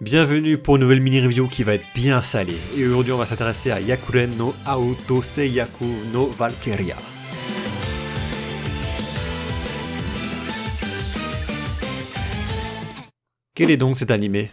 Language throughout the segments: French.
Bienvenue pour une nouvelle mini-review qui va être bien salée. Et aujourd'hui on va s'intéresser à Hyakuren no Aoto Seiyaku no Valkyria. Quel est donc cet animé?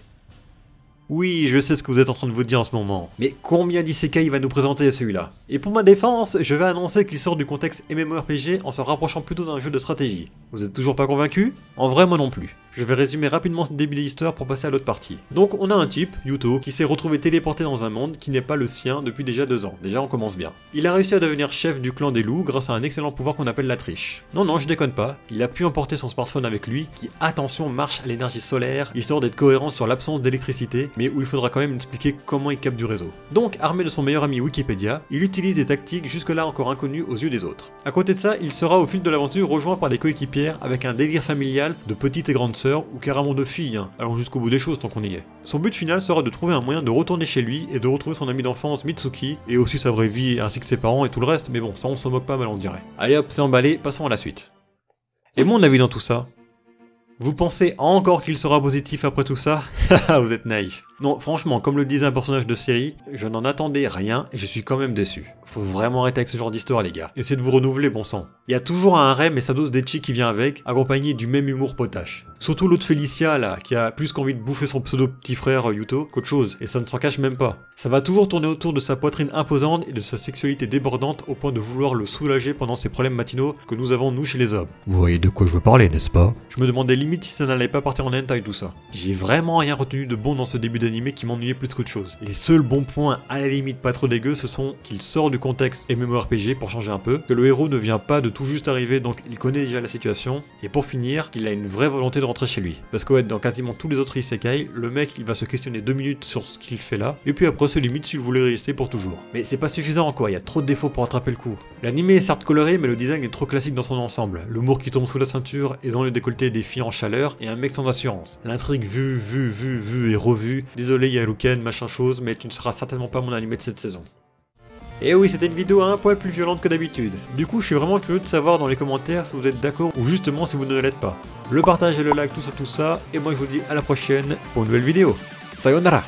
Oui, je sais ce que vous êtes en train de vous dire en ce moment. Mais combien d'isekai il va nous présenter celui-là? Et pour ma défense, je vais annoncer qu'il sort du contexte MMORPG en se rapprochant plutôt d'un jeu de stratégie. Vous êtes toujours pas convaincu? En vrai, moi non plus. Je vais résumer rapidement ce début de l'histoire pour passer à l'autre partie. Donc on a un type, Yuto, qui s'est retrouvé téléporté dans un monde qui n'est pas le sien depuis déjà 2 ans. Déjà on commence bien. Il a réussi à devenir chef du clan des loups grâce à un excellent pouvoir qu'on appelle la triche. Non, je déconne pas, il a pu emporter son smartphone avec lui, qui, attention, marche à l'énergie solaire, histoire d'être cohérent sur l'absence d'électricité, mais où il faudra quand même expliquer comment il capte du réseau. Donc, armé de son meilleur ami Wikipédia, il utilise des tactiques jusque-là encore inconnues aux yeux des autres. À côté de ça, il sera au fil de l'aventure rejoint par des coéquipières avec un délire familial de petite et grande sœur ou carrément de filles, hein. Allons jusqu'au bout des choses tant qu'on y est. Son but final sera de trouver un moyen de retourner chez lui et de retrouver son ami d'enfance Mitsuki, et aussi sa vraie vie ainsi que ses parents et tout le reste, mais bon, ça on s'en moque pas mal on dirait. Allez hop, c'est emballé, passons à la suite. Et mon avis dans tout ça? Vous pensez encore qu'il sera positif après tout ça? Haha, vous êtes naïf. Non, franchement, comme le disait un personnage de série, je n'en attendais rien et je suis quand même déçu. Faut vraiment arrêter avec ce genre d'histoire les gars. Essayez de vous renouveler, bon sang. Il y a toujours un harem et sa dose d'etchi qui vient avec, accompagné du même humour potache. Surtout l'autre Félicia là, qui a plus qu'envie de bouffer son pseudo petit frère Yuto qu'autre chose, et ça ne s'en cache même pas. Ça va toujours tourner autour de sa poitrine imposante et de sa sexualité débordante au point de vouloir le soulager pendant ses problèmes matinaux que nous avons nous chez les hommes. Vous voyez de quoi je veux parler, n'est-ce pas? Je me demandais limite si ça n'allait pas partir en hentai tout ça. J'ai vraiment rien retenu de bon dans ce début d'animé qui m'ennuyait plus qu'autre chose. Les seuls bons points, à la limite pas trop dégueux, ce sont qu'il sort du contexte MMORPG pour changer un peu, que le héros ne vient pas de tout juste arriver donc il connaît déjà la situation, et pour finir, qu'il a une vraie volonté de rentrer chez lui. Parce que ouais, dans quasiment tous les autres isekai, le mec il va se questionner 2 minutes sur ce qu'il fait là, et puis après c'est limite s'il voulait rester pour toujours. Mais c'est pas suffisant quoi, il y a trop de défauts pour attraper le coup. L'animé est certes coloré, mais le design est trop classique dans son ensemble. L'humour qui tombe sous la ceinture et dans le décolleté des filles en chaleur, et un mec sans assurance. L'intrigue vue et revue. Désolé Yaruken, machin chose, mais tu ne seras certainement pas mon animé de cette saison. Et oui, c'était une vidéo un poil plus violente que d'habitude. Du coup, je suis vraiment curieux de savoir dans les commentaires si vous êtes d'accord ou justement si vous ne l'êtes pas. Le partage et le like, tout ça, et moi je vous dis à la prochaine pour une nouvelle vidéo. Sayonara!